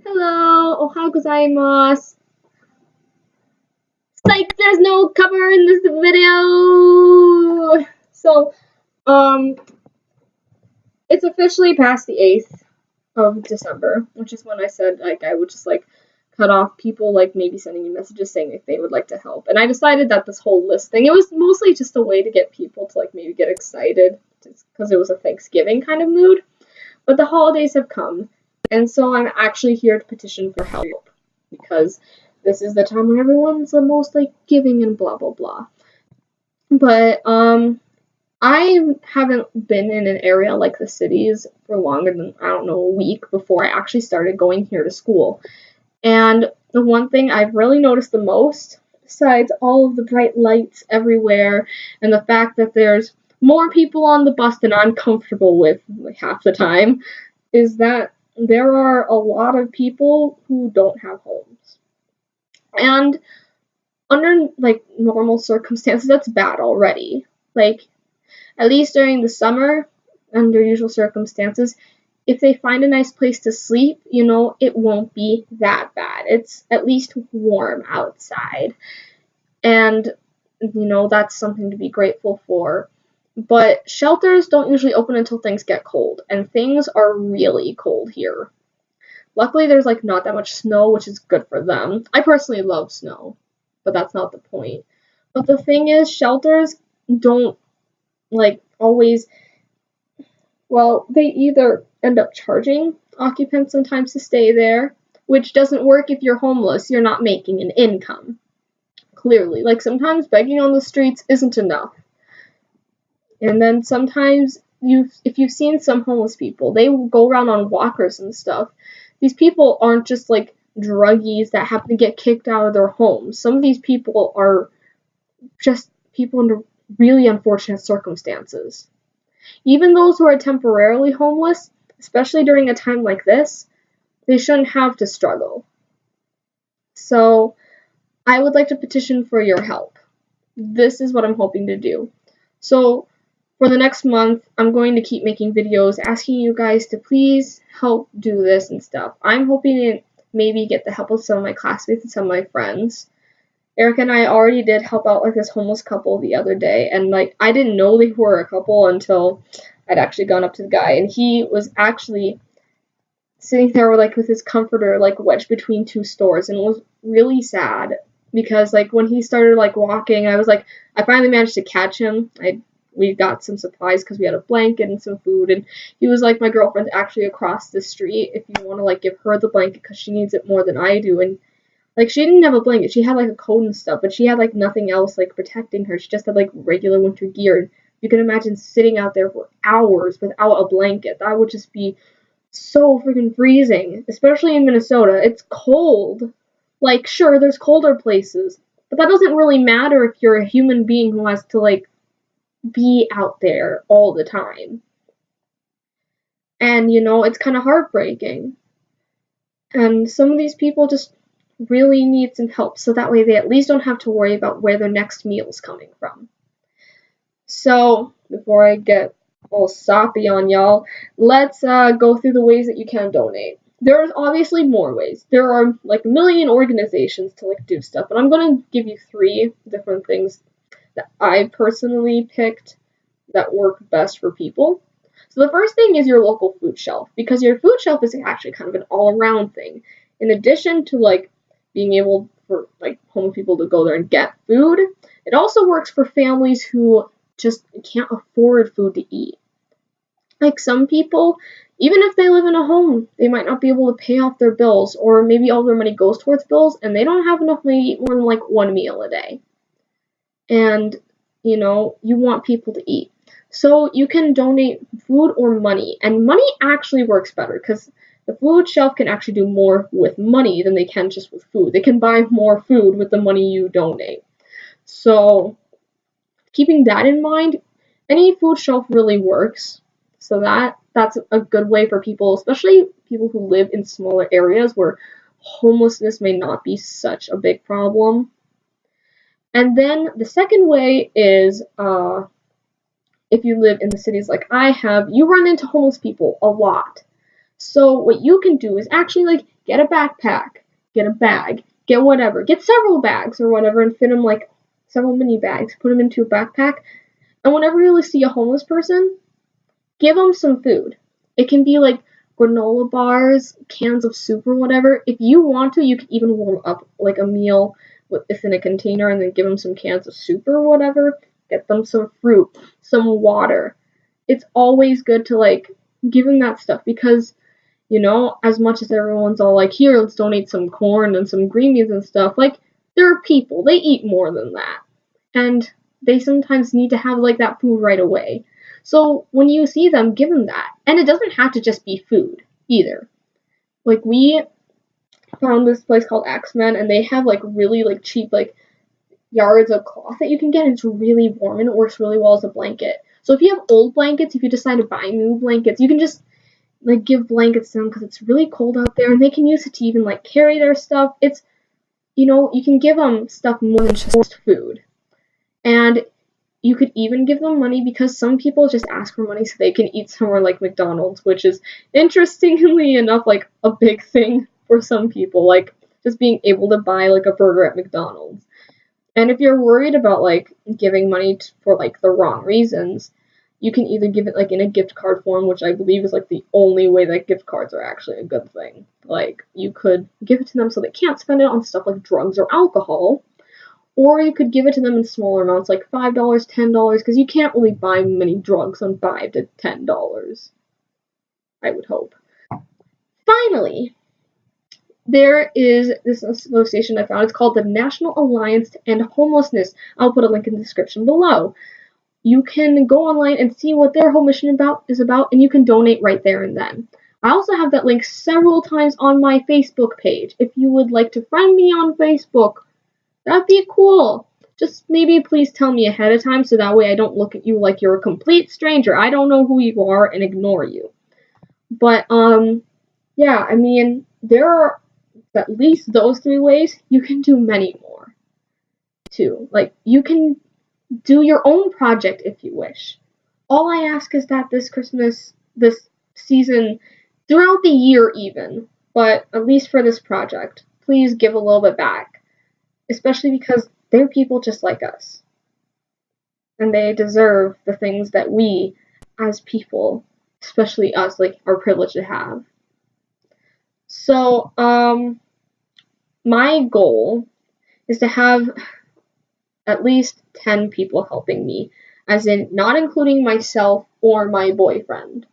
Hello, ohayou gozaimasu. Psych, there's no cover in this video. So, um, it's officially past the 8th of December, which is when I said I would just cut off people maybe sending me messages saying if they would like to help. And I decided that this whole list thing, it was mostly just a way to get people to maybe get excited because it was a Thanksgiving kind of mood. But the holidays have come, and so I'm actually here to petition for help because this is the time when everyone's the most giving and blah blah blah. But I haven't been in an area like the cities for longer than I don't know a week before I actually started going here to school. And the one thing I've really noticed the most, besides all of the bright lights everywhere and the fact that there's more people on the bus than I'm comfortable with half the time, is that there are a lot of people who don't have homes. And under normal circumstances, that's bad already. At least during the summer, under usual circumstances, if they find a nice place to sleep, it won't be that bad. It's at least warm outside. And, that's something to be grateful for. But shelters don't usually open until things get cold, and things are really cold here. Luckily, there's not that much snow, which is good for them. I personally love snow, but that's not the point. But the thing is, shelters don't always, well, they either end up charging occupants sometimes to stay there, which doesn't work if you're homeless. You're not making an income. Clearly, sometimes begging on the streets isn't enough. And then sometimes if you've seen some homeless people, they will go around on walkers and stuff. These people aren't just druggies that happen to get kicked out of their homes. Some of these people are just people under really unfortunate circumstances. Even those who are temporarily homeless, especially during a time like this, they shouldn't have to struggle. So I would like to petition for your help. This is what I'm hoping to do. So for the next month, I'm going to keep making videos asking you guys to please help do this and stuff. I'm hoping to maybe get the help of some of my classmates and some of my friends. Erica and I already did help out this homeless couple the other day, and I didn't know they were a couple until I'd actually gone up to the guy, and he was actually sitting there with his comforter wedged between two stores, and it was really sad because when he started walking, I finally managed to catch him. We got some supplies because we had a blanket and some food, and he was my girlfriend's actually across the street if you want to give her the blanket because she needs it more than I do. And she didn't have a blanket, she had a coat and stuff, but she had nothing else protecting her. She just had regular winter gear. You can imagine sitting out there for hours without a blanket. That would just be so freaking freezing, especially in Minnesota. It's cold. Sure, there's colder places, but that doesn't really matter if you're a human being who has to be out there all the time. And it's kind of heartbreaking. And some of these people just really need some help so that way they at least don't have to worry about where their next meal is coming from. So before I get all soppy on y'all, let's go through the ways that you can donate. There's obviously more ways. There are a million organizations to do stuff, and I'm going to give you 3 different things that I personally picked that work best for people. So the first thing is your local food shelf, because your food shelf is actually kind of an all-around thing. In addition to being able for homeless people to go there and get food, it also works for families who just can't afford food to eat. Some people, even if they live in a home, they might not be able to pay off their bills, or maybe all their money goes towards bills and they don't have enough money to eat more than 1 meal a day. And you want people to eat. So you can donate food or money, and money actually works better because the food shelf can actually do more with money than they can just with food. They can buy more food with the money you donate. So keeping that in mind, any food shelf really works. So that's a good way for people, especially people who live in smaller areas where homelessness may not be such a big problem. And then the second way is if you live in the cities like I have, you run into homeless people a lot. So what you can do is actually get a backpack, get a bag, get whatever, get several bags or whatever, and fit them like several mini bags, put them into a backpack, and whenever you see a homeless person, give them some food. It can be like granola bars, cans of soup or whatever. If you want to, you can even warm up like a meal within a container and then give them some cans of soup or whatever. Get them some fruit, some water. It's always good to like give them that stuff because, you know, as much as everyone's all like, here, let's donate some corn and some green beans and stuff, like, there are people, they eat more than that. And they sometimes need to have like that food right away. So when you see them, give them that. And it doesn't have to just be food either. Like, we found this place called X-Men, and they have like really like cheap like yards of cloth that you can get, and it's really warm and it works really well as a blanket. So if you have old blankets, if you decide to buy new blankets, you can just like give blankets to them because it's really cold out there, and they can use it to even like carry their stuff. It's, you know, you can give them stuff more than just food. And you could even give them money because some people just ask for money so they can eat somewhere like McDonald's, which is interestingly enough like a big thing for some people, like just being able to buy like a burger at McDonald's. And if you're worried about like giving money for like the wrong reasons, you can either give it like in a gift card form, which I believe is like the only way that gift cards are actually a good thing. Like, you could give it to them so they can't spend it on stuff like drugs or alcohol, or you could give it to them in smaller amounts, like $5, $10, because you can't really buy many drugs on $5 to $10, I would hope. Finally, there is this association I found. It's called the National Alliance to End Homelessness. I'll put a link in the description below. You can go online and see what their whole mission is about, and you can donate right there and then. I also have that link several times on my Facebook page. If you would like to friend me on Facebook, that'd be cool. Just maybe please tell me ahead of time so that way I don't look at you like you're a complete stranger. I don't know who you are and ignore you. But, yeah, I mean, there are at least those 3 ways. You can do many more, too. Like, you can do your own project if you wish. All I ask is that this Christmas, this season, throughout the year even, but at least for this project, please give a little bit back. Especially because they're people just like us. And they deserve the things that we, as people, especially us, like, are privileged to have. So, my goal is to have at least 10 people helping me, as in not including myself or my boyfriend.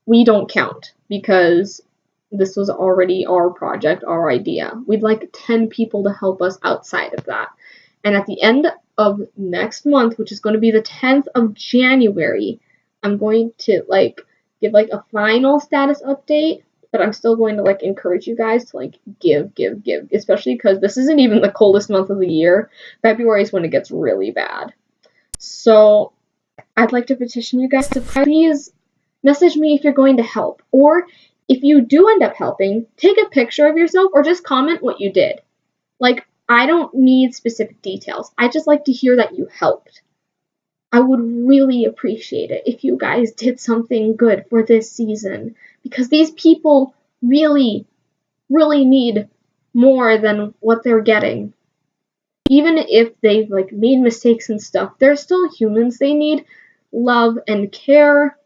We don't count because this was already our project, our idea. We'd like 10 people to help us outside of that. And at the end of next month, which is going to be the 10th of January, I'm going to like give like a final status update, but I'm still going to like encourage you guys to like give, especially because this isn't even the coldest month of the year. February is when it gets really bad. So I'd like to petition you guys to please message me if you're going to help, or if you do end up helping, take a picture of yourself or just comment what you did. Like, I don't need specific details. I just like to hear that you helped. I would really appreciate it if you guys did something good for this season, because these people really, really need more than what they're getting. Even if they've like made mistakes and stuff, they're still humans. They need love and care.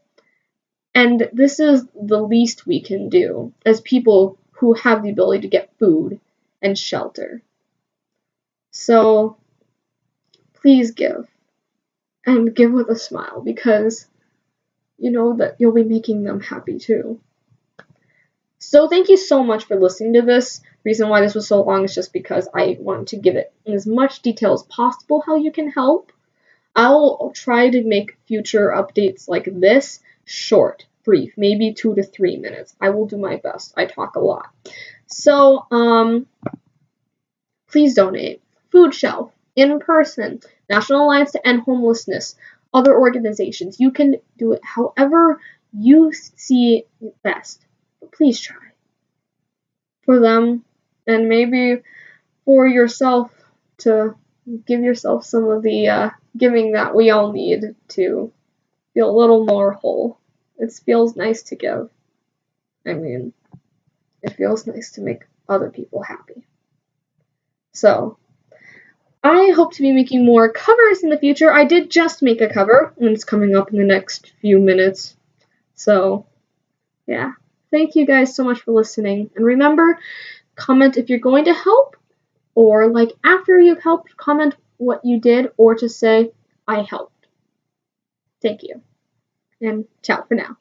And this is the least we can do as people who have the ability to get food and shelter. So, please give. And give with a smile, because you know that you'll be making them happy too. So thank you so much for listening to this. The reason why this was so long is just because I wanted to give it in as much detail as possible how you can help. I'll try to make future updates like this short, brief, maybe 2 to 3 minutes. I will do my best. I talk a lot. So, please donate. Food shelf, in person, National Alliance to End Homelessness, other organizations. You can do it however you see best. But please try. For them, and maybe for yourself, to give yourself some of the giving that we all need to feel a little more whole. It feels nice to give. I mean, it feels nice to make other people happy. So, I hope to be making more covers in the future. I did just make a cover, and it's coming up in the next few minutes. So, yeah. Thank you guys so much for listening. And remember, comment if you're going to help, or like after you've helped, comment what you did, or to say, I helped. Thank you. And ciao for now.